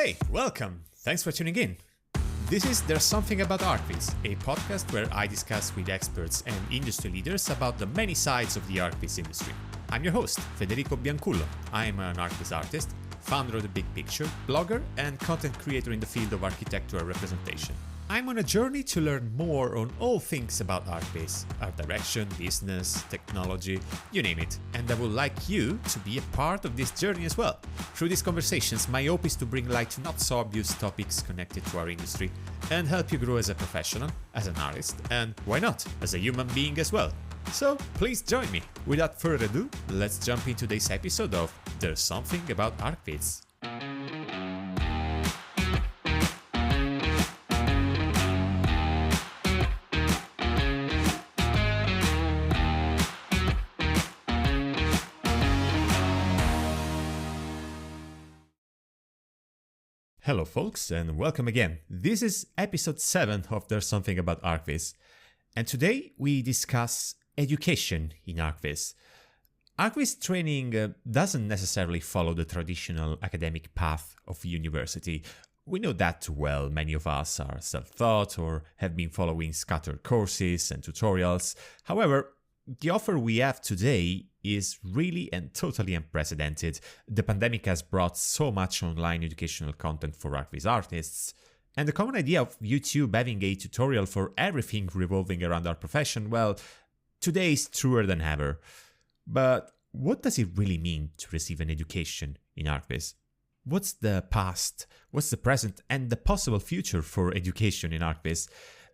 Hey, welcome! Thanks for tuning in. This is There's Something About Archviz, a podcast where I discuss with experts and industry leaders about the many sides of the Archviz industry. I'm your host, Federico Biancullo. I'm an Archviz artist, founder of The Big Picture, blogger, and content creator in the field of architectural representation. I'm on a journey to learn more on all things about Archviz, art direction, business, technology, you name it. And I would like you to be a part of this journey as well. Through these conversations, my hope is to bring light to not so obvious topics connected to our industry and help you grow as a professional, as an artist, and why not, as a human being as well. So please join me. Without further ado, let's jump into today's episode of There's Something About Archviz. Hello folks and welcome again. This is episode 7 of There's Something About Archviz. And today we discuss education in Archviz. Archviz training doesn't necessarily follow the traditional academic path of university. We know that too well. Many of us are self-taught or have been following scattered courses and tutorials. However, the offer we have today is really and totally unprecedented. The pandemic has brought so much online educational content for Archviz artists, and the common idea of YouTube having a tutorial for everything revolving around our profession, well, today is truer than ever. But what does it really mean to receive an education in Archviz? What's the past, what's the present, and the possible future for education in Archviz?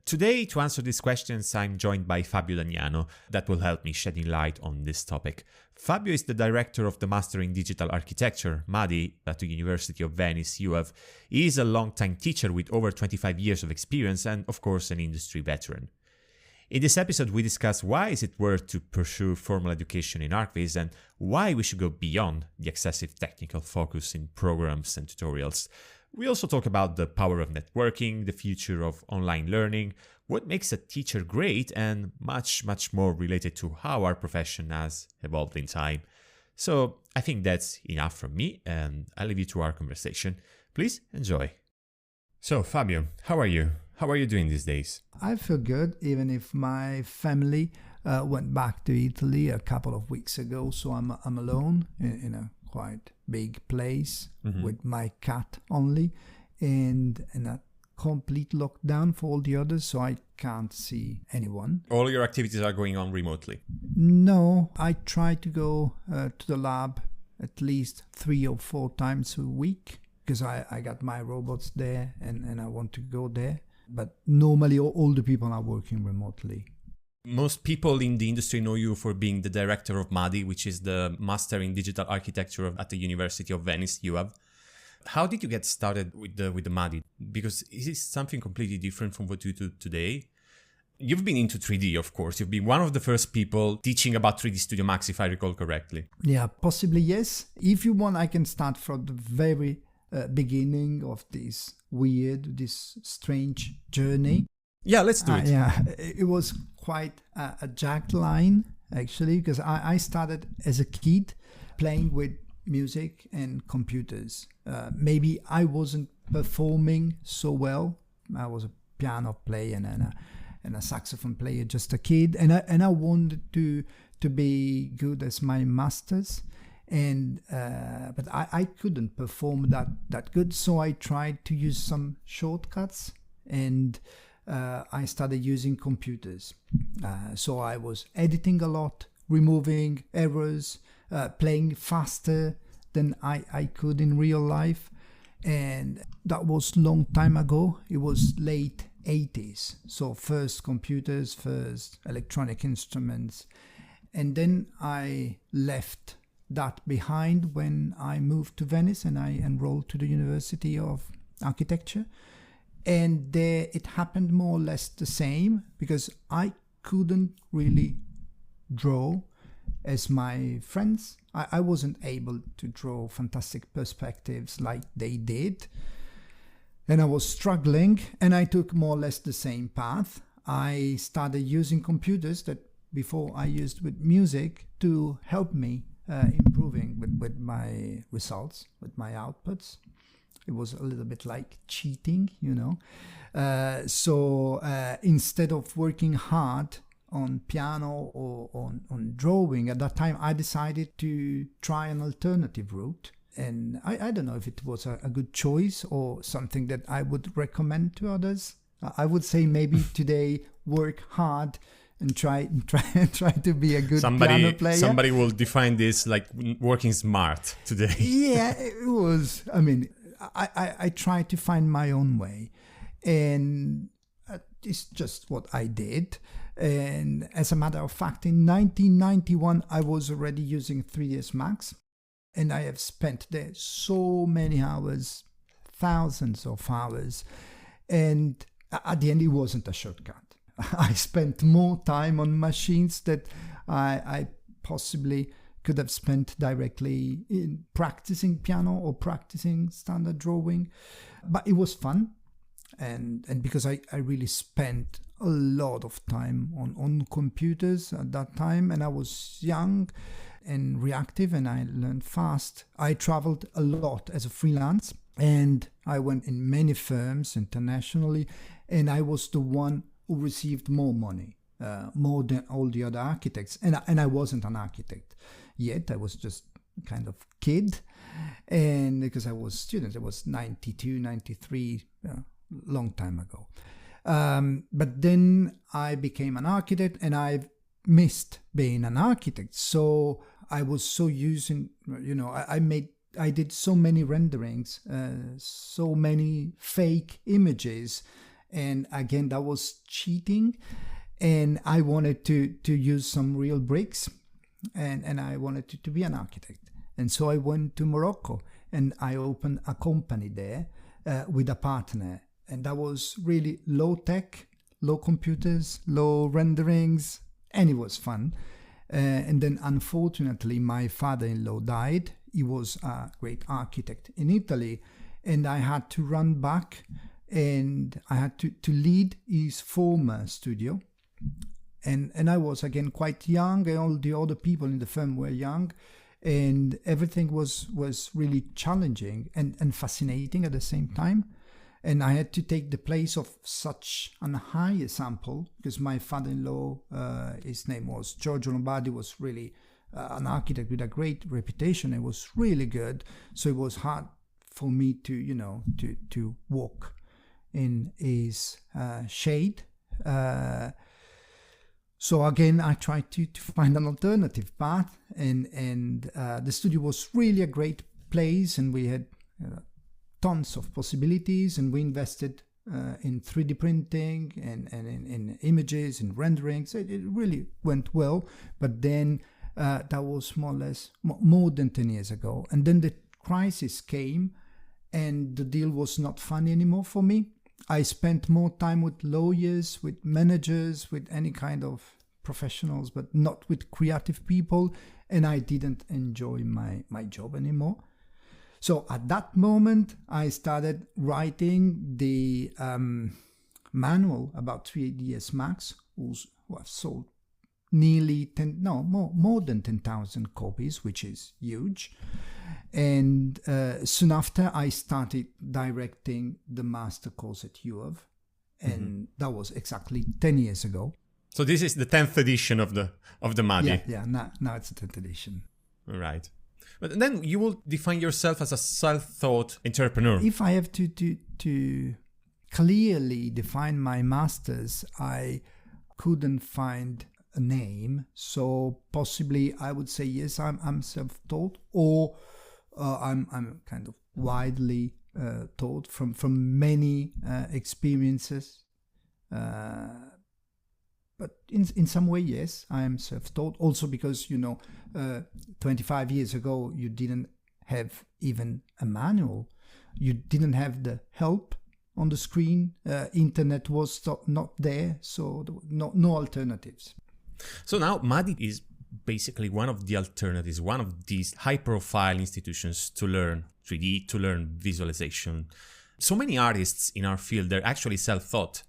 Today, to answer these questions, I'm joined by Fabio D'Agnano that will help me shedding light on this topic. Fabio is the director of the Master in Digital Architecture, MADI, at the University of Venice, UAV. He is a long-time teacher with over 25 years of experience and, of course, an industry veteran. In this episode, we discuss why is it worth to pursue formal education in Archviz and why we should go beyond the excessive technical focus in programs and tutorials. We also talk about the power of networking, the future of online learning, what makes a teacher great, and much more related to how our profession has evolved in time. So I think that's enough from me, and I'll leave you to our conversation. Please enjoy. So Fabio, how are you? How are you doing these days? I feel good, even if my family went back to Italy a couple of weeks ago, so I'm alone in a quite big place with my cat only, and in a complete lockdown for all the others, so I can't see anyone. All your activities are going on remotely? No, I try to go to the lab at least 3 or 4 times a week, because I got my robots there and I want to go there. But normally all the people are working remotely. Most people in the industry know you for being the director of MADI, which is the Master in Digital Architecture at the University of Venice, UAV. How did you get started with the MADI? Because is it something completely different from what you do today? You've been into 3D, of course. You've been one of the first people teaching about 3D Studio Max, if I recall correctly. Yeah, possibly yes. If you want, I can start from the very beginning of this strange journey. Yeah, let's do it. Yeah, it was quite a jagged line, actually, because I started as a kid playing with music and computers. Maybe I wasn't performing so well. I was a piano player and a saxophone player, just a kid, and I wanted to be good as my masters. And but I couldn't perform that good, so I tried to use some shortcuts, and I started using computers. So I was editing a lot, removing errors, playing faster than I could in real life, and that was long time ago. It was late 80s, so first computers, first electronic instruments, and then I left that behind when I moved to Venice and I enrolled to the University of Architecture. And there it happened more or less the same, because I couldn't really draw as my friends. I wasn't able to draw fantastic perspectives like they did. And I was struggling, and I took more or less the same path. I started using computers that before I used with music to help me improving with my results, with my outputs. It was a little bit like cheating, So instead of working hard on piano or on drawing, at that time I decided to try an alternative route. And I don't know if it was a good choice or something that I would recommend to others. I would say maybe today work hard and try to be a good piano player. Somebody will define this like working smart today. Yeah, it was. I mean, I tried to find my own way, and it's just what I did. And as a matter of fact, in 1991, I was already using 3ds Max, and I have spent there so many hours, thousands of hours, and at the end, it wasn't a shortcut. I spent more time on machines that I possibly could have spent directly in practicing piano or practicing standard drawing. But it was fun. And because I really spent a lot of time on computers at that time, and I was young and reactive, and I learned fast. I traveled a lot as a freelance, and I went in many firms internationally, and I was the one who received more money, more than all the other architects. And I wasn't an architect yet. I was just kind of kid. And because I was student, I was 92, 93, long time ago. But then I became an architect, and I missed being an architect. So I was so using, I did so many renderings, so many fake images. And again, that was cheating. And I wanted to use some real bricks. And I wanted to be an architect. And so I went to Morocco, and I opened a company there with a partner. And that was really low tech, low computers, low renderings, and it was fun. And then unfortunately, my father-in-law died. He was a great architect in Italy, and I had to run back, and I had to lead his former studio. And I was again quite young, and all the other people in the firm were young, and everything was really challenging and fascinating at the same time. And I had to take the place of such an high example, because my father-in-law, his name was Giorgio Lombardi, was really an architect with a great reputation. It was really good. So it was hard for me to walk in his shade. So again, I tried to find an alternative path, and the studio was really a great place, and we had tons of possibilities, and we invested in 3D printing and in images and renderings. It really went well, but then that was more or less more than 10 years ago. And then the crisis came, and the deal was not funny anymore for me. I spent more time with lawyers, with managers, with any kind of professionals, but not with creative people, and I didn't enjoy my job anymore. So at that moment, I started writing the manual about 3ds Max, who have sold nearly more than 10,000 copies, which is huge. And soon after, I started directing the master course at UOV, and that was exactly 10 years ago. So this is the 10th edition of the MADI. Yeah. Now it's the 10th edition. Right. But then you will define yourself as a self-taught entrepreneur. If I have to clearly define my masters, I couldn't find a name. So possibly I would say, yes, I'm self-taught, or I'm kind of widely taught from many experiences. But in some way, yes, I am self-taught. Also because, 25 years ago, you didn't have even a manual. You didn't have the help on the screen. Internet was not there, so there were no alternatives. So now MADI is basically one of the alternatives, one of these high-profile institutions to learn 3D, to learn visualization. So many artists in our field, they're actually self-taught.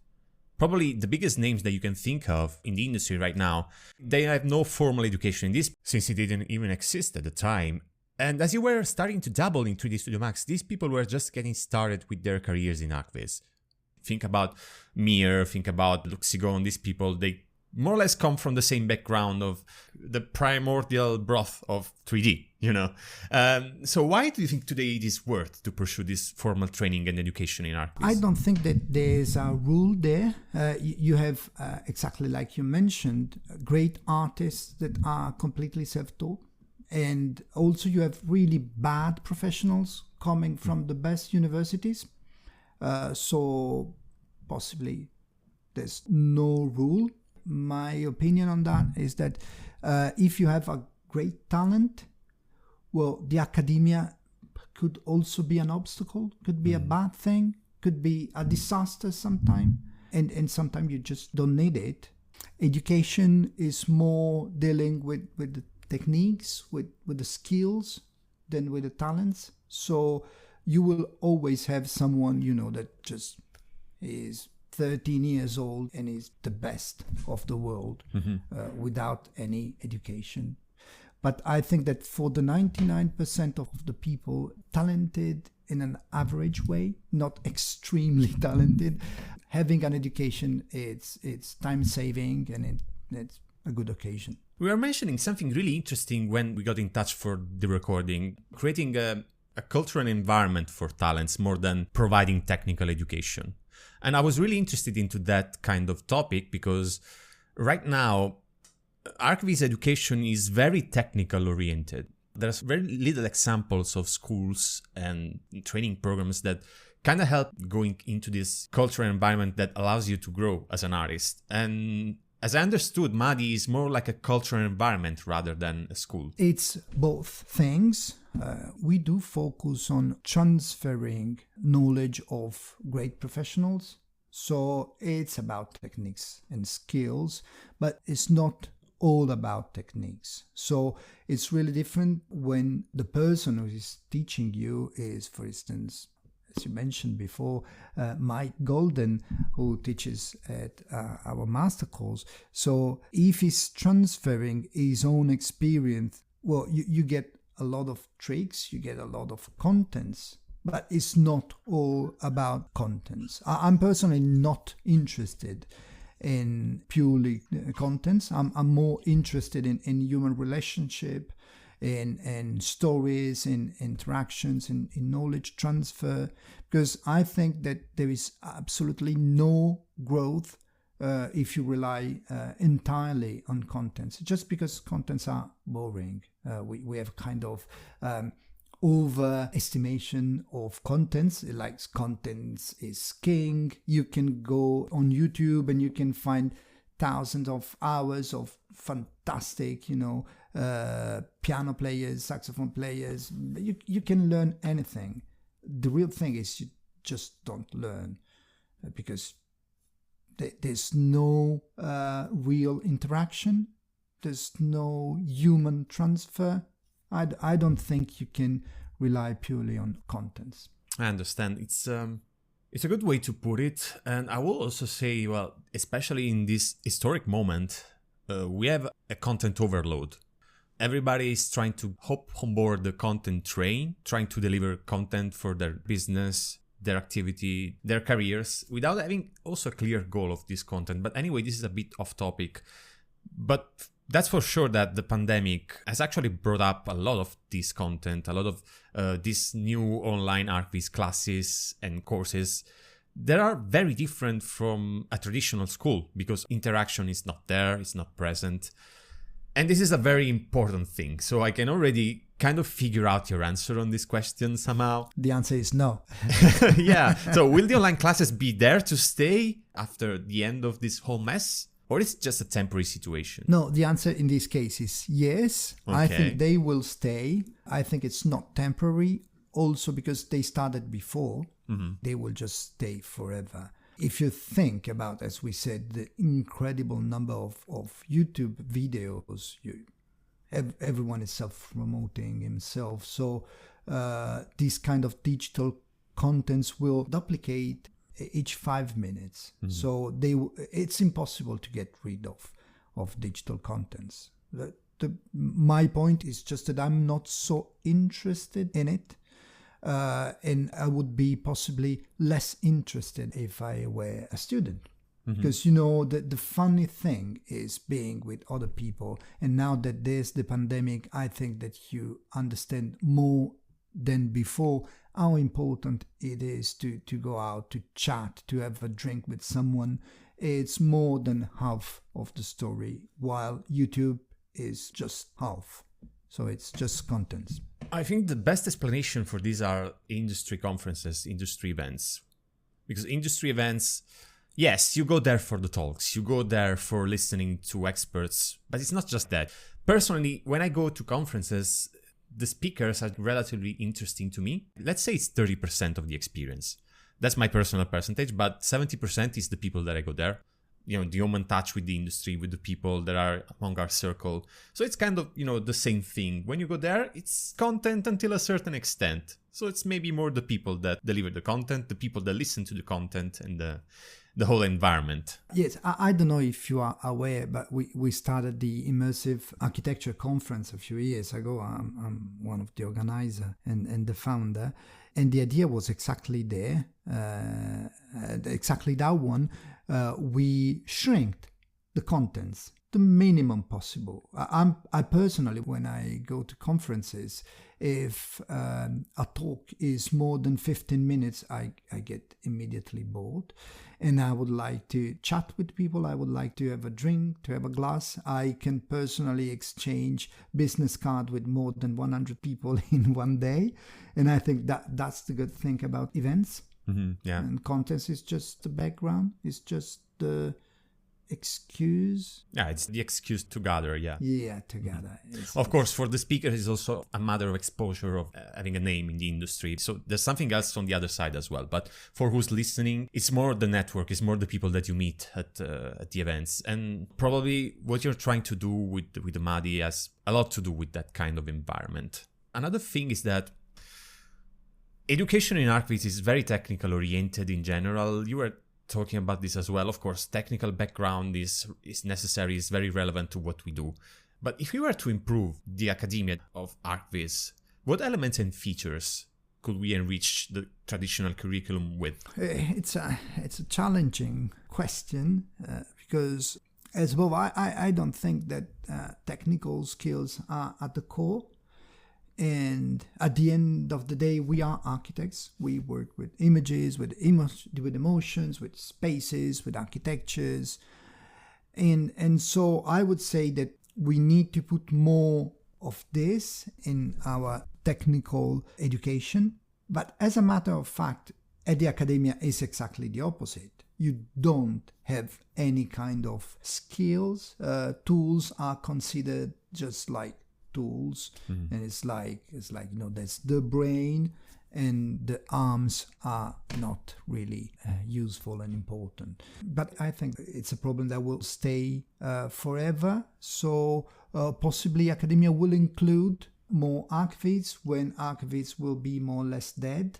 Probably the biggest names that you can think of in the industry right now, they have no formal education in this, since it didn't even exist at the time. And as you were starting to dabble in 3D Studio Max, these people were just getting started with their careers in Archviz. Think about Mir, think about Luxigon, these people, they more or less come from the same background of the primordial broth of 3D, So why do you think today it is worth to pursue this formal training and education in Archviz? I don't think that there's a rule there. You have, exactly like you mentioned, great artists that are completely self-taught. And also you have really bad professionals coming from the best universities. So possibly there's no rule. My opinion on that is that if you have a great talent, well, the academia could also be an obstacle, could be a bad thing, could be a disaster sometime, and sometimes you just don't need it. Education is more dealing with the techniques, with the skills, than with the talents. So you will always have someone, that just is 13 years old and is the best of the world without any education. But I think that for the 99% of the people, talented in an average way, not extremely talented, having an education, it's time saving and it's a good occasion. We were mentioning something really interesting when we got in touch for the recording, creating a cultural environment for talents more than providing technical education. And I was really interested into that kind of topic because right now, Archviz education is very technical oriented. There's very little examples of schools and training programs that kind of help going into this cultural environment that allows you to grow as an artist. And as I understood, MADI is more like a cultural environment rather than a school. It's both things. We do focus on transferring knowledge of great professionals. So it's about techniques and skills, but it's not all about techniques. So it's really different when the person who is teaching you is, for instance, as you mentioned before, Mike Golden, who teaches at our master course. So if he's transferring his own experience, well, you get a lot of tricks, you get a lot of contents, but it's not all about contents. I'm personally not interested in purely contents. I'm more interested in human relationship, in stories, in interactions, in knowledge transfer, because I think that there is absolutely no growth if you rely entirely on contents, just because contents are boring. We have kind of overestimation of contents, like contents is king. You can go on YouTube and you can find thousands of hours of fantastic, piano players, saxophone players. You can learn anything. The real thing is you just don't learn because there's no real interaction. There's no human transfer. I don't think you can rely purely on contents. I understand. It's a good way to put it. And I will also say, well, especially in this historic moment, we have a content overload. Everybody is trying to hop on board the content train, trying to deliver content for their business, their activity, their careers, without having also a clear goal of this content. But anyway, this is a bit off topic. But that's for sure that the pandemic has actually brought up a lot of this content, a lot of these new online Archviz classes and courses that are very different from a traditional school because interaction is not there, it's not present. And this is a very important thing. So I can already kind of figure out your answer on this question somehow. The answer is no. Yeah. So will the online classes be there to stay after the end of this whole mess? Or is it just a temporary situation? No, the answer in this case is yes. Okay. I think they will stay. I think it's not temporary. Also because they started before, they will just stay forever. If you think about, as we said, the incredible number of YouTube videos, everyone is self-promoting himself. So these kind of digital contents will duplicate each 5 minutes. So it's impossible to get rid of digital contents. my point is just that I'm not so interested in it. And I would be possibly less interested if I were a student. Because, the funny thing is being with other people. And now that there's the pandemic, I think that you understand more than before how important it is to go out, to chat, to have a drink with someone. It's more than half of the story, while YouTube is just half. So it's just contents. I think the best explanation for these are industry conferences, industry events. Because industry events, yes, you go there for the talks, you go there for listening to experts, but it's not just that. Personally, when I go to conferences, the speakers are relatively interesting to me. Let's say it's 30% of the experience. That's my personal percentage, but 70% is the people that I go there. The human touch with the industry, with the people that are among our circle. So it's kind of, the same thing. When you go there, it's content until a certain extent. So it's maybe more the people that deliver the content, the people that listen to the content, and the whole environment. Yes, I don't know if you are aware, but we started the Immersive Architecture Conference a few years ago. I'm one of the organizers and the founder. And the idea was exactly there, exactly that one. We shrinked the contents, the minimum possible. I personally, when I go to conferences, if a talk is more than 15 minutes, I get immediately bored. And I would like to chat with people. I would like to have a drink, to have a glass. I can personally exchange business card with more than 100 people in one day. And I think that's the good thing about events. Yeah. And contents is just the background. It's just the excuse. Yeah, it's the excuse to gather, yeah. Yeah, together. Of course, for the speaker, it's also a matter of exposure, of having a name in the industry. So there's something else on the other side as well. But for who's listening, it's more the network, it's more the people that you meet at the events. And probably what you're trying to do with the MADI has a lot to do with that kind of environment. Another thing is that education in Archviz is very technical oriented in general. You were talking about this as well. Of course, technical background is necessary, is very relevant to what we do. But if we were to improve the academia of Archviz, what elements and features could we enrich the traditional curriculum with? It's a challenging question because, as well, I don't think that technical skills are at the core. And at the end of the day, we are architects. We work with images, with emotions, with spaces, with architectures. And so I would say that we need to put more of this in our technical education. But as a matter of fact, at the academia is exactly the opposite. You don't have any kind of skills. Tools are considered just like tools, and it's like that's the brain, and the arms are not really useful and important. But I think it's a problem that will stay forever. So possibly academia will include more Archviz when Archviz will be more or less dead.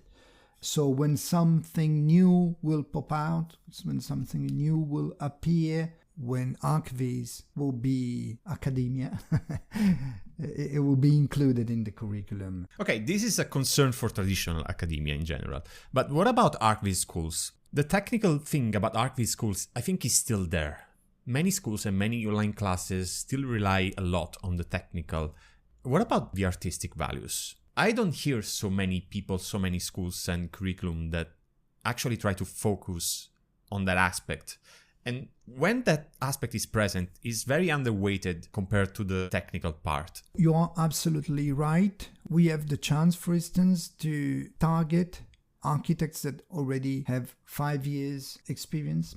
So when something new will pop out, when something new will appear, when Archviz will be academia, it will be included in the curriculum. Okay, this is a concern for traditional academia in general. But what about Archviz schools? The technical thing about Archviz schools, I think, is still there. Many schools and many online classes still rely a lot on the technical. What about the artistic values? I don't hear so many people, so many schools and curriculum that actually try to focus on that aspect. And when that aspect is present, it's very underweighted compared to the technical part. You are absolutely right. We have the chance, for instance, to target architects that already have 5 years experience.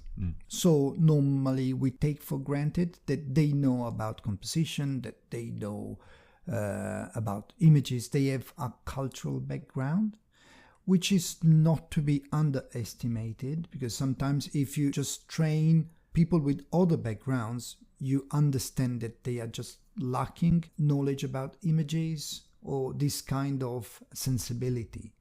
So normally we take for granted that they know about composition, that they know about images, they have a cultural background, which is not to be underestimated, because sometimes if you just train people with other backgrounds, you understand that they are just lacking knowledge about images or this kind of sensibility.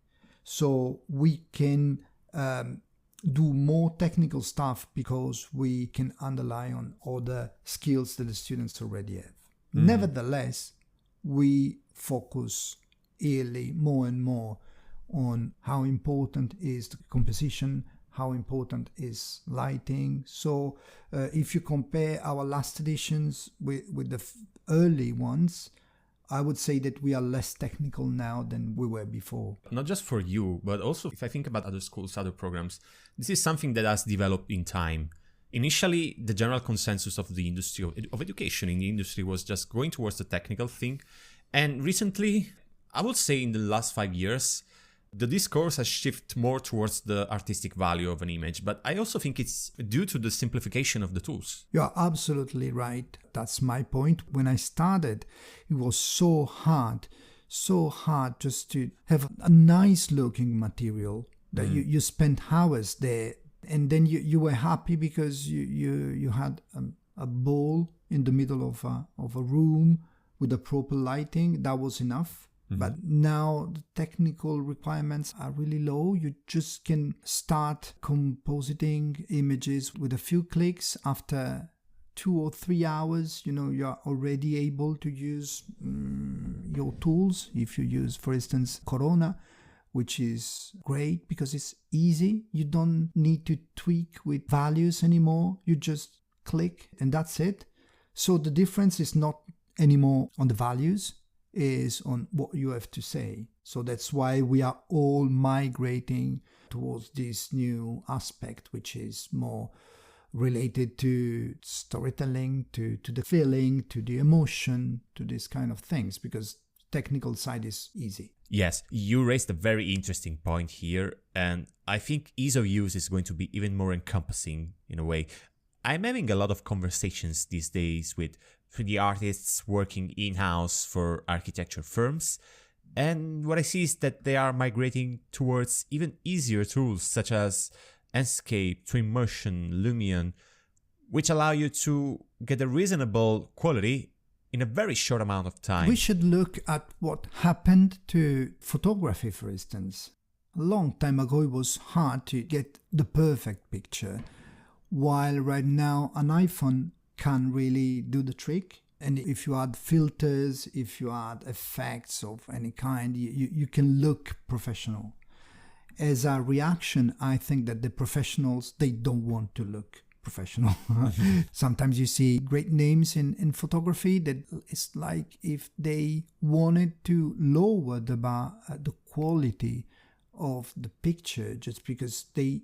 So we can do more technical stuff because we can underlie on other skills that the students already have. Nevertheless, we focus yearly more and more on how important is the composition, how important is lighting. So if you compare our last editions with the early ones, I would say that we are less technical now than we were before. Not just for you, but also if I think about other schools, other programs, this is something that has developed in time. Initially, the general consensus of the industry, of education in the industry, was just going towards the technical thing. And recently, I would say in the last 5 years, the discourse has shifted more towards the artistic value of an image. But I also think it's due to the simplification of the tools. You are absolutely right. That's my point. When I started, it was so hard just to have a nice looking material that you spent hours there. And then you were happy because you had a bowl in the middle of a room with the proper lighting. That was enough. But now the technical requirements are really low. You just can start compositing images with a few clicks. After 2 or 3 hours, you're already able to use your tools. If you use, for instance, Corona, which is great because it's easy. You don't need to tweak with values anymore. You just click and that's it. So the difference is not anymore on the values, is on what you have to say. So that's why we are all migrating towards this new aspect, which is more related to storytelling, to the feeling, to the emotion, to these kind of things, because technical side is easy. Yes, you raised a very interesting point here, and I think ease of use is going to be even more encompassing in a way. I'm having a lot of conversations these days with 3D artists working in-house for architecture firms, and what I see is that they are migrating towards even easier tools such as Enscape, Twinmotion, Lumion, which allow you to get a reasonable quality in a very short amount of time. We should look at what happened to photography, for instance. A long time ago, it was hard to get the perfect picture, while right now an iPhone can really do the trick. And if you add filters, if you add effects of any kind, you can look professional. As a reaction, I think that the professionals, they don't want to look professional. Sometimes you see great names in photography that it's like if they wanted to lower the quality of the picture just because they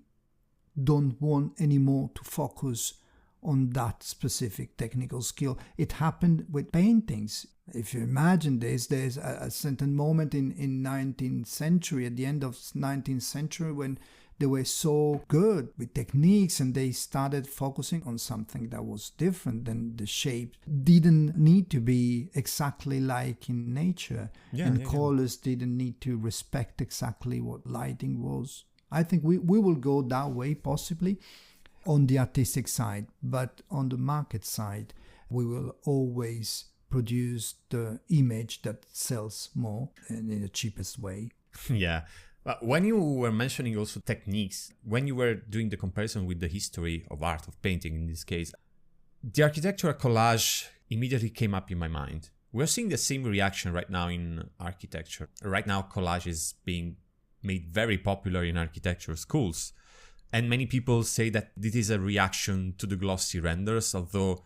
don't want anymore to focus on that specific technical skill. It happened with paintings. If you imagine this, there's a certain moment in 19th century, at the end of 19th century, when they were so good with techniques and they started focusing on something that was different, than the shape didn't need to be exactly like in nature. Colors didn't need to respect exactly what lighting was. I think we will go that way possibly on the artistic side, but on the market side, we will always produce the image that sells more and in the cheapest way. Yeah. When you were mentioning also techniques, when you were doing the comparison with the history of art, of painting in this case, the architectural collage immediately came up in my mind. We're seeing the same reaction right now in architecture. Right now, collage is being made very popular in architecture schools. And many people say that this is a reaction to the glossy renders, although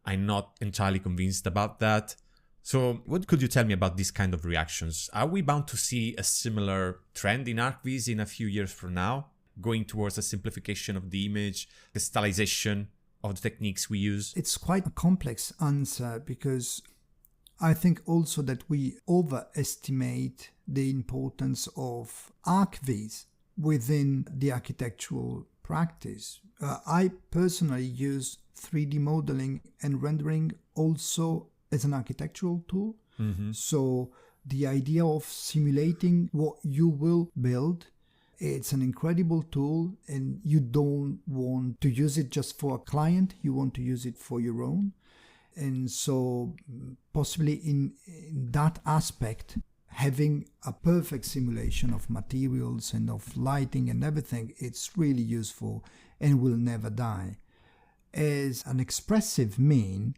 I'm not entirely convinced about that. So what could you tell me about these kind of reactions? Are we bound to see a similar trend in Archviz in a few years from now, going towards a simplification of the image, the stylization of the techniques we use? It's quite a complex answer, because I think also that we overestimate the importance of Archviz within the architectural practice. I personally use 3D modeling and rendering also as an architectural tool. So the idea of simulating what you will build, it's an incredible tool, and you don't want to use it just for a client, you want to use it for your own. And so possibly in that aspect, having a perfect simulation of materials and of lighting and everything, it's really useful and will never die. As an expressive mean,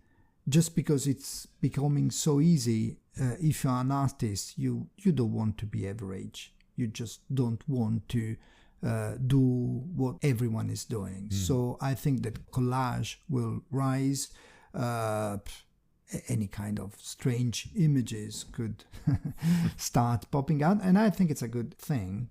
just because it's becoming so easy, if you're an artist, you don't want to be average. You just don't want to do what everyone is doing. So I think that collage will rise. Any kind of strange images could start popping out, and I think it's a good thing.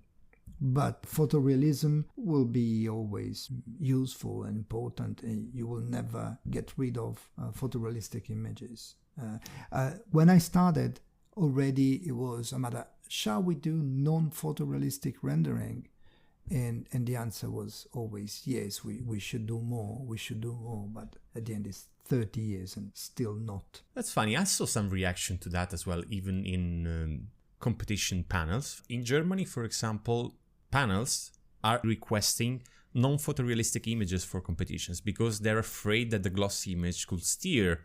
But photorealism will be always useful and important. You will never get rid of photorealistic images. When I started, already it was a matter, shall we do non-photorealistic rendering? And the answer was always, yes, we should do more, but at the end it's 30 years and still not. That's funny. I saw some reaction to that as well, even in competition panels. In Germany, for example, panels are requesting non-photorealistic images for competitions because they're afraid that the glossy image could steer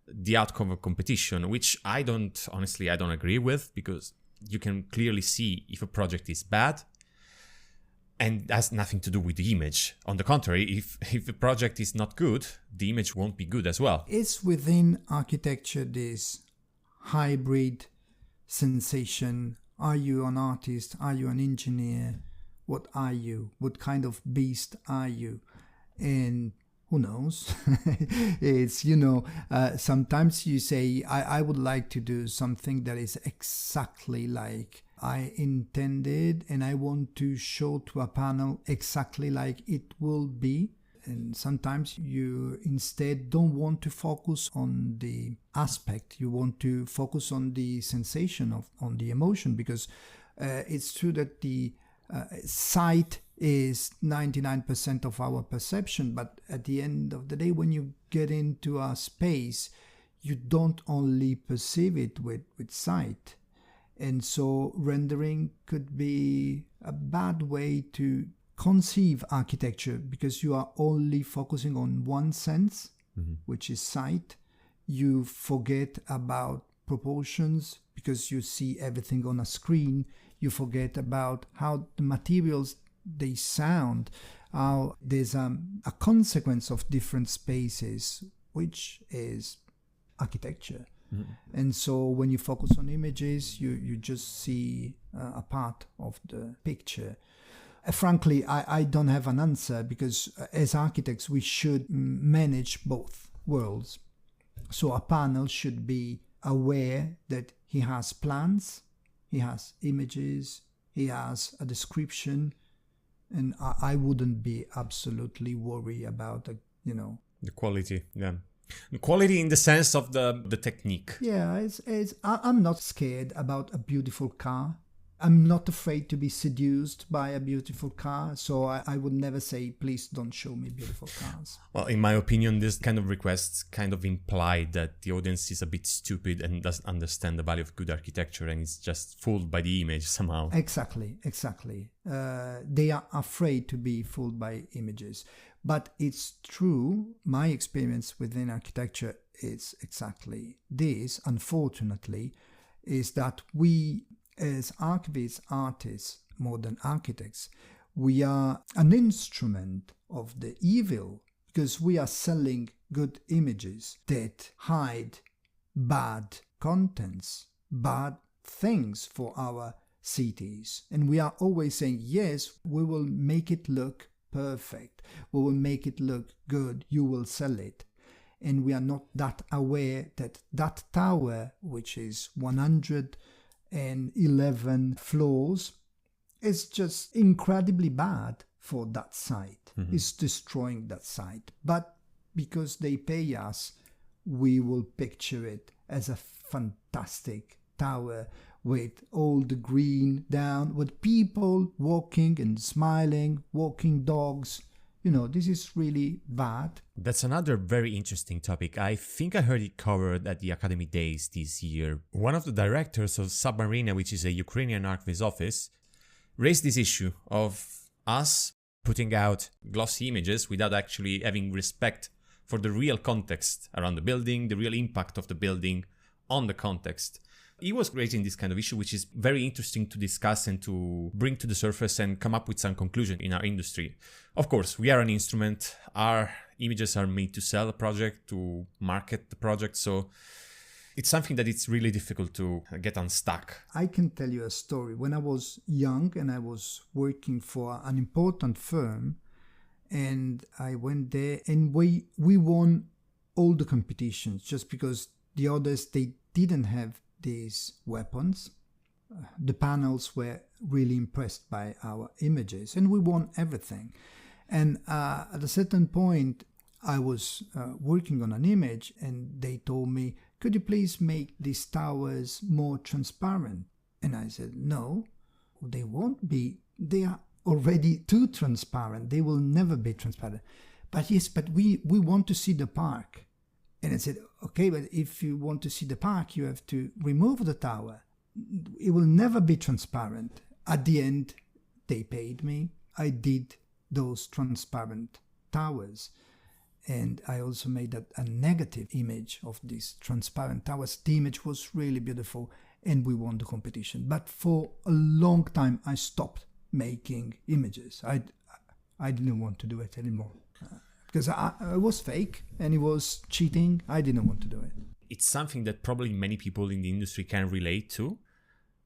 the outcome of competition, which I don't agree with, because you can clearly see if a project is bad, and that's nothing to do with the image. On the contrary, if the project is not good, the image won't be good as well. It's within architecture, this hybrid sensation. Are you an artist? Are you an engineer? What are you? What kind of beast are you? And who knows? It's, sometimes you say, I would like to do something that is exactly like I intended, and I want to show to a panel exactly like it will be. And sometimes you instead don't want to focus on the aspect. You want to focus on the sensation, on the emotion, because it's true that the sight is 99% of our perception, but at the end of the day, when you get into a space, you don't only perceive it with sight. And so rendering could be a bad way to conceive architecture, because you are only focusing on one sense, which is sight. You forget about proportions because you see everything on a screen. You forget about how the materials, they sound, how there's a consequence of different spaces, which is architecture. And so when you focus on images, you just see a part of the picture. Frankly, I don't have an answer, because as architects, we should manage both worlds. So a panel should be aware that he has plans, he has images, he has a description, and I wouldn't be absolutely worried about, the quality, yeah. The quality in the sense of the technique. Yeah, I'm not scared about a beautiful car. I'm not afraid to be seduced by a beautiful car, so I would never say, please don't show me beautiful cars. Well, in my opinion, this kind of requests kind of imply that the audience is a bit stupid and doesn't understand the value of good architecture and is just fooled by the image somehow. Exactly. They are afraid to be fooled by images. But it's true, my experience within architecture is exactly this, unfortunately, is that we, as Archviz artists, modern architects, we are an instrument of the evil, because we are selling good images that hide bad contents, bad things for our cities. And we are always saying, yes, we will make it look perfect, we will make it look good, you will sell it. And we are not that aware that that tower, which is 111 floors, is just incredibly bad for that site. It's destroying that site. But because they pay us, we will picture it as a fantastic tower with all the green down, with people walking and smiling, walking dogs. This is really bad. That's another very interesting topic. I think I heard it covered at the Academy Days this year. One of the directors of Submarina, which is a Ukrainian Archviz office, raised this issue of us putting out glossy images without actually having respect for the real context around the building, the real impact of the building on the context. He was raising this kind of issue, which is very interesting to discuss and to bring to the surface and come up with some conclusion in our industry. Of course, we are an instrument. Our Images are made to sell a project, to market the project. So it's something that it's really difficult to get unstuck. I can tell you a story. When I was young and I was working for an important firm, and I went there and we won all the competitions just because the others, they didn't have these weapons. The panels were really impressed by our images and we won everything. And at a certain point, I was working on an image and they told me, could you please make these towers more transparent? And I said, no, they won't be. They are already too transparent. They will never be transparent. But yes, but we want to see the park. And I said, okay, but if you want to see the park, you have to remove the tower. It will never be transparent. At the end, they paid me. I did those transparent towers. And I also made a negative image of these transparent towers. The image was really beautiful and we won the competition. But for a long time, I stopped making images. I didn't want to do it anymore. Because I was fake and it was cheating. I didn't want to do it. It's something that probably many people in the industry can relate to.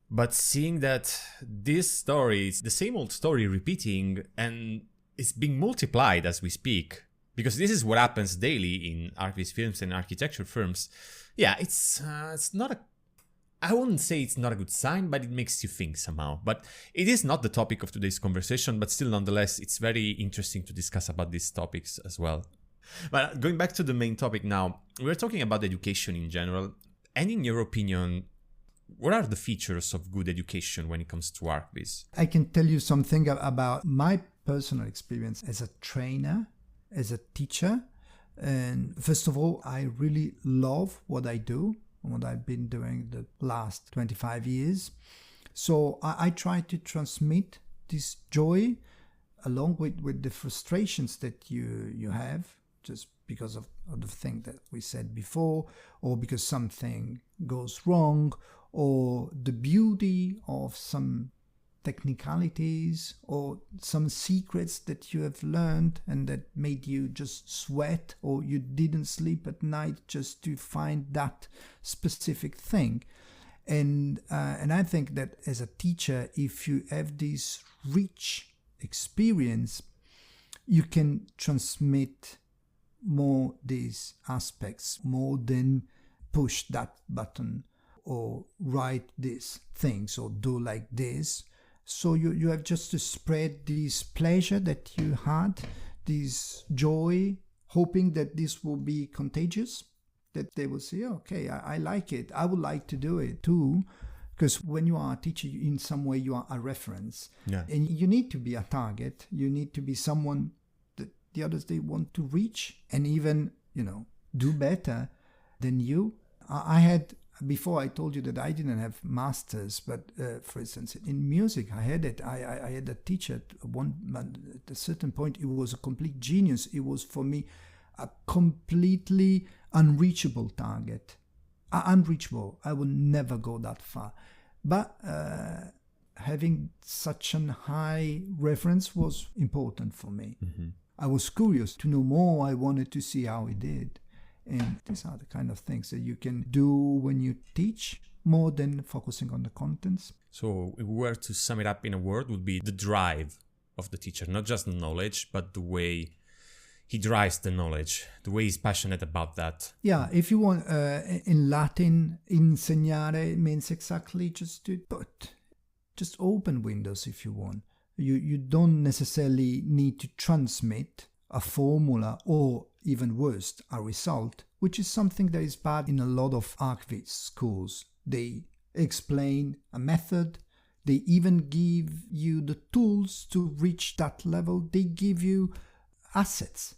But seeing that this story is the same old story repeating and it's being multiplied as we speak, because this is what happens daily in Archviz films and architecture firms. Yeah, it's not I wouldn't say it's not a good sign, but it makes you think somehow. But it is not the topic of today's conversation, but still nonetheless, it's very interesting to discuss about these topics as well. But going back to the main topic now, we're talking about education in general. And in your opinion, what are the features of good education when it comes to Archviz? I can tell you something about my personal experience as a trainer, as a teacher. And first of all, I really love what I do, what I've been doing the last 25 years. So I try to transmit this joy along with the frustrations that you have just because of the thing that we said before, or because something goes wrong, or the beauty of some technicalities or some secrets that you have learned and that made you just sweat, or you didn't sleep at night just to find that specific thing. And I think that as a teacher, if you have this rich experience, you can transmit more these aspects, more than push that button or write these things or do like this. So you have just to spread this pleasure that you had, this joy, hoping that this will be contagious, that they will say, okay, I like it. I would like to do it too. Because when you are a teacher, in some way you are a reference. Yeah. And you need to be a target. You need to be someone that the others, they want to reach and even, do better than you. I had... Before I told you that I didn't have masters, but for instance, in music, I had it. I had a teacher at a certain point. It was a complete genius. It was for me a completely unreachable target. Unreachable. I would never go that far. But having such a high reference was important for me. Mm-hmm. I was curious to know more. I wanted to see how he did. And these are the kind of things that you can do when you teach, more than focusing on the contents. So if we were to sum it up in a word, would be the drive of the teacher, not just the knowledge, but the way he drives the knowledge, the way he's passionate about that. Yeah, if you want, in Latin, insegnare means exactly just open windows if you want. You don't necessarily need to transmit a formula or even worse, a result, which is something that is bad in a lot of Archviz schools. They explain a method. They even give you the tools to reach that level. They give you assets.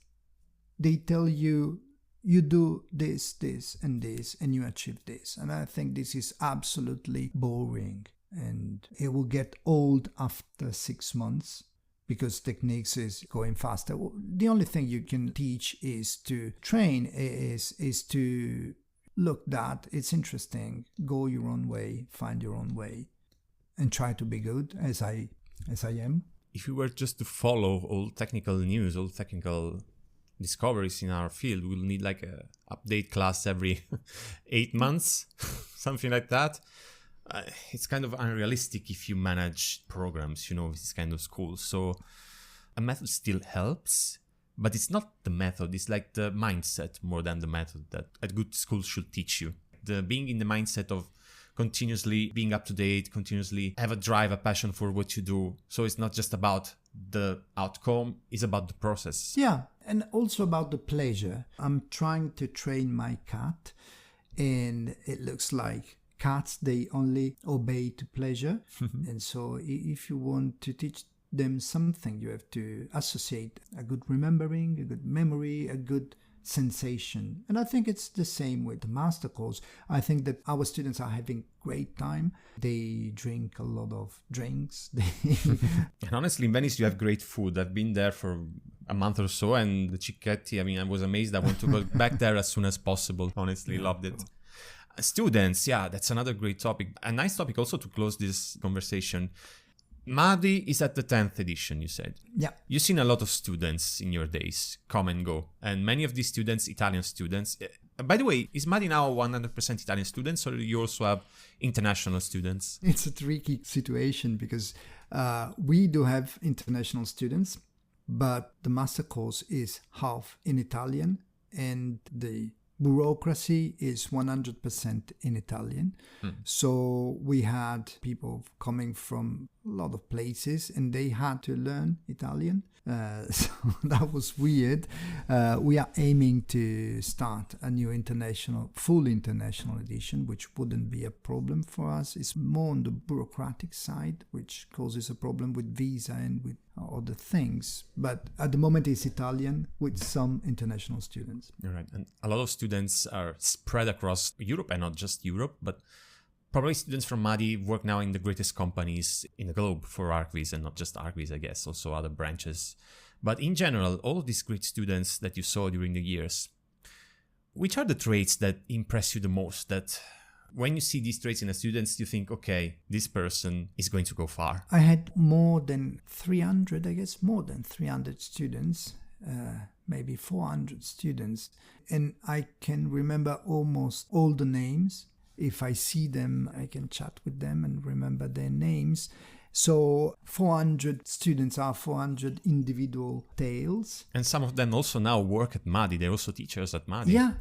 They tell you, you do this, this, and this, and you achieve this. And I think this is absolutely boring. And it will get old after 6 months. Because techniques is going faster. The only thing you can teach is to train, is to look that it's interesting, go your own way, find your own way, and try to be good as I am. If you were just to follow all technical news, all technical discoveries in our field, we'll need like a update class every 8 months, something like that. It's kind of unrealistic if you manage programs, with this kind of schools. So a method still helps, but it's not the method. It's like the mindset more than the method that a good school should teach you. Being in the mindset of continuously being up to date, continuously have a drive, a passion for what you do. So it's not just about the outcome, it's about the process. Yeah, and also about the pleasure. I'm trying to train my cat, and it looks like cats, they only obey to pleasure. And so if you want to teach them something, you have to associate a good remembering, a good memory, a good sensation. And I think it's the same with the master course. I think that our students are having great time. They drink a lot of drinks. And honestly, in Venice, you have great food. I've been there for a month or so, and the cicchetti, I was amazed. I want to go back there as soon as possible. Honestly, loved it. Students, yeah, that's another great topic. A nice topic also to close this conversation. MADI is at the 10th edition, you said. Yeah. You've seen a lot of students in your days come and go. And many of these students, Italian students. By the way, is MADI now 100% Italian students, or do you also have international students? It's a tricky situation because we do have international students, but the master course is half in Italian and the bureaucracy is 100% in Italian. So we had people coming from a lot of places and they had to learn Italian. So that was weird. We are aiming to start a new full international edition, which wouldn't be a problem for us. It's more on the bureaucratic side, which causes a problem with visa and with other things. But at the moment it's Italian with some international students. All right. And a lot of students are spread across Europe, and not just Europe, but probably students from MADI work now in the greatest companies in the globe for Archviz, and not just Archviz, I guess, also other branches. But in general, all of these great students that you saw during the years, which are the traits that impress you the most? That when you see these traits in the students, you think, okay, this person is going to go far. I had more than 300 students, maybe 400 students. And I can remember almost all the names. If I see them, I can chat with them and remember their names. So 400 students are 400 individual tales. And some of them also now work at MADI. They're also teachers at MADI. Yeah.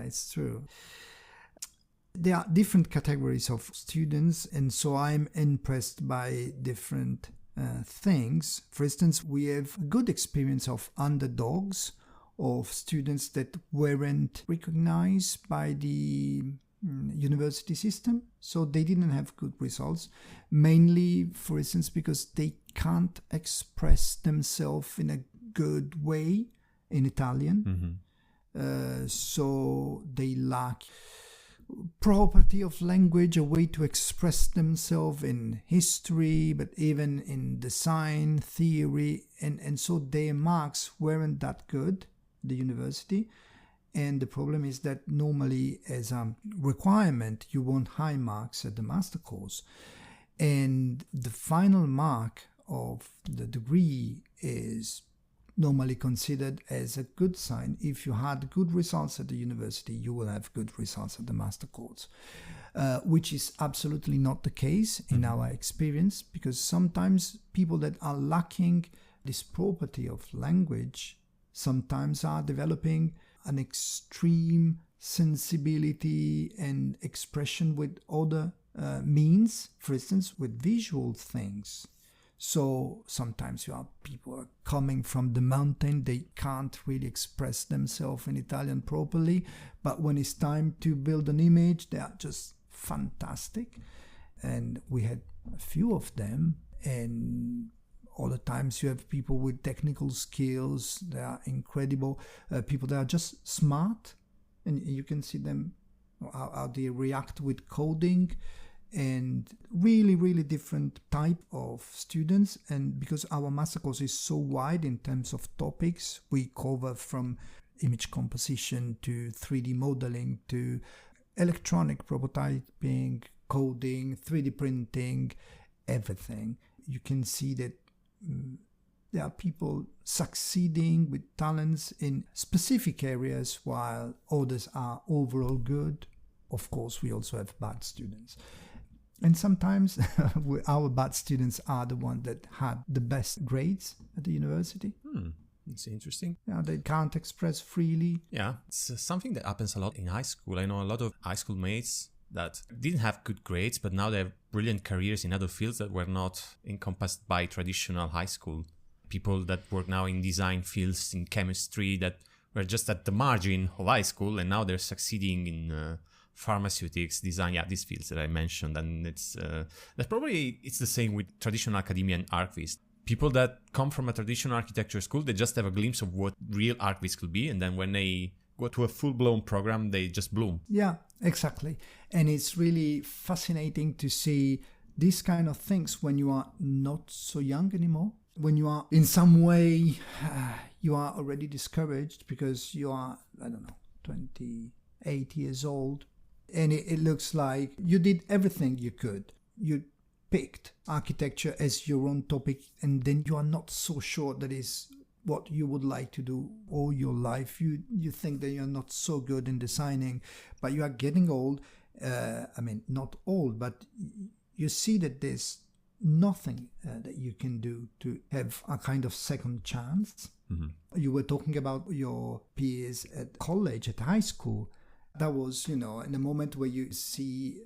It's true. There are different categories of students, and so I'm impressed by different things. For instance, we have a good experience of underdogs, of students that weren't recognized by the university system, so they didn't have good results, mainly, for instance, because they can't express themselves in a good way in Italian. So they lack property of language, a way to express themselves in history, but even in design, theory, and so their marks weren't that good, the university. And the problem is that normally as a requirement, you want high marks at the master course. And the final mark of the degree is normally considered as a good sign. If you had good results at the university, you will have good results at the master course, which is absolutely not the case in our experience, because sometimes people that are lacking this property of language sometimes are developing an extreme sensibility and expression with other means, for instance, with visual things. So sometimes you have people coming from the mountain, they can't really express themselves in Italian properly, but when it's time to build an image, they are just fantastic. And we had a few of them, and other times you have people with technical skills, they are incredible, people that are just smart, and you can see them, how they react with coding, and really, really different type of students. And because our master course is so wide in terms of topics, we cover from image composition to 3D modeling to electronic prototyping, coding, 3D printing, everything. You can see that there are people succeeding with talents in specific areas while others are overall good. Of course, we also have bad students. And sometimes our bad students are the ones that had the best grades at the university. It's interesting. Yeah, they can't express freely. Yeah, it's something that happens a lot in high school. I know a lot of high school mates that didn't have good grades, but now they have brilliant careers in other fields that were not encompassed by traditional high school. People that work now in design fields, in chemistry, that were just at the margin of high school, and now they're succeeding in pharmaceutics, design, these fields that I mentioned. And it's the same with traditional academia and Archviz. People that come from a traditional architecture school, they just have a glimpse of what real Archviz could be, and then when they go to a full-blown program, they just bloom. Yeah, exactly. And it's really fascinating to see these kind of things when you are not so young anymore. When you are in some way, you are already discouraged because you are, 28 years old. And it looks like you did everything you could. You picked architecture as your own topic, and then you are not so sure that is what you would like to do all your life. You think that you're not so good in designing, but you are getting old. Not old, but you see that there's nothing that you can do to have a kind of second chance. Mm-hmm. You were talking about your peers at college, at high school. That was, in a moment where you see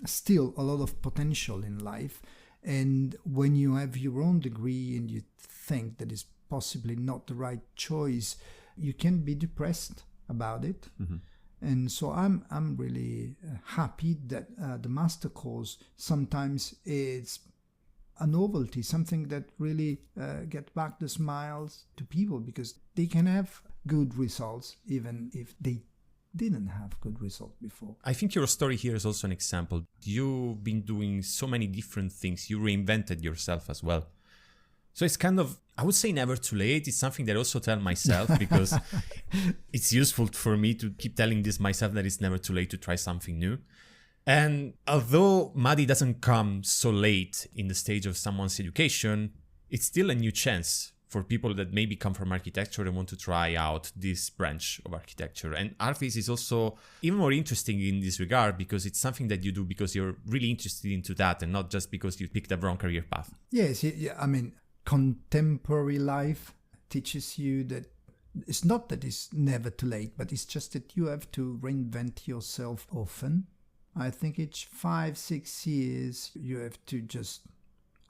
still a lot of potential in life. And when you have your own degree and you think that is possibly not the right choice, you can be depressed about it. Mm-hmm. And so I'm really happy that the master course sometimes is a novelty, something that really get back the smiles to people, because they can have good results even if they didn't have good results before. I think your story here is also an example. You've been doing so many different things. You reinvented yourself as well. So it's kind of, I would say never too late. It's something that I also tell myself because it's useful for me to keep telling this myself, that it's never too late to try something new. And although MADI doesn't come so late in the stage of someone's education, it's still a new chance for people that maybe come from architecture and want to try out this branch of architecture. And Archviz is also even more interesting in this regard because it's something that you do because you're really interested into that and not just because you picked a wrong career path. Yes, contemporary life teaches you that it's not that it's never too late, but it's just that you have to reinvent yourself often. I think each 5-6 years you have to just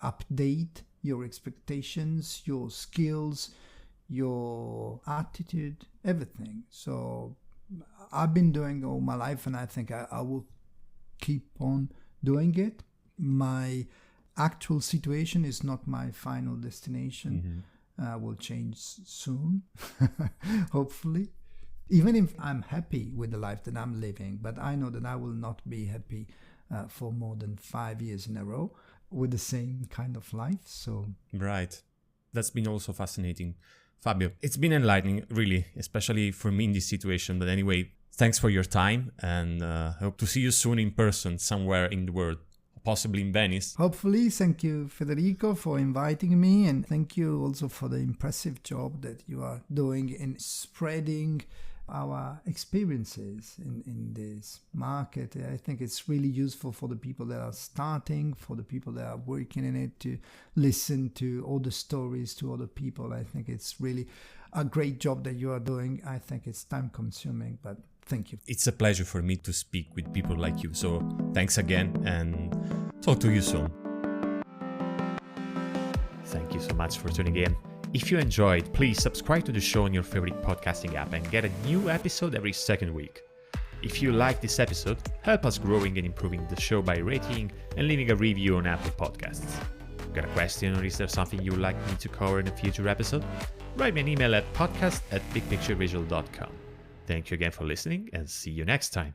update your expectations, your skills, your attitude, everything. So I've been doing all my life, and I think I will keep on doing it. My actual situation is not my final destination. Mm-hmm. Will change soon, hopefully. Even if I'm happy with the life that I'm living, but I know that I will not be happy for more than 5 years in a row with the same kind of life. So right. That's been also fascinating. Fabio, it's been enlightening, really, especially for me in this situation. But anyway, thanks for your time, and hope to see you soon in person somewhere in the world, possibly in Venice. Hopefully. Thank you, Federico, for inviting me, and thank you also for the impressive job that you are doing in spreading our experiences in this market. I think it's really useful for the people that are starting, for the people that are working in it, to listen to all the stories to other people. I think it's really a great job that you are doing. I think it's time consuming, but thank you. It's a pleasure for me to speak with people like you. So thanks again, and talk to you soon. Thank you so much for tuning in. If you enjoyed, please subscribe to the show on your favorite podcasting app and get a new episode every second week. If you like this episode, help us growing and improving the show by rating and leaving a review on Apple Podcasts. Got a question, or is there something you would like me to cover in a future episode? Write me an email at podcast@bigpicturevisual.com. Thank you again for listening, and see you next time.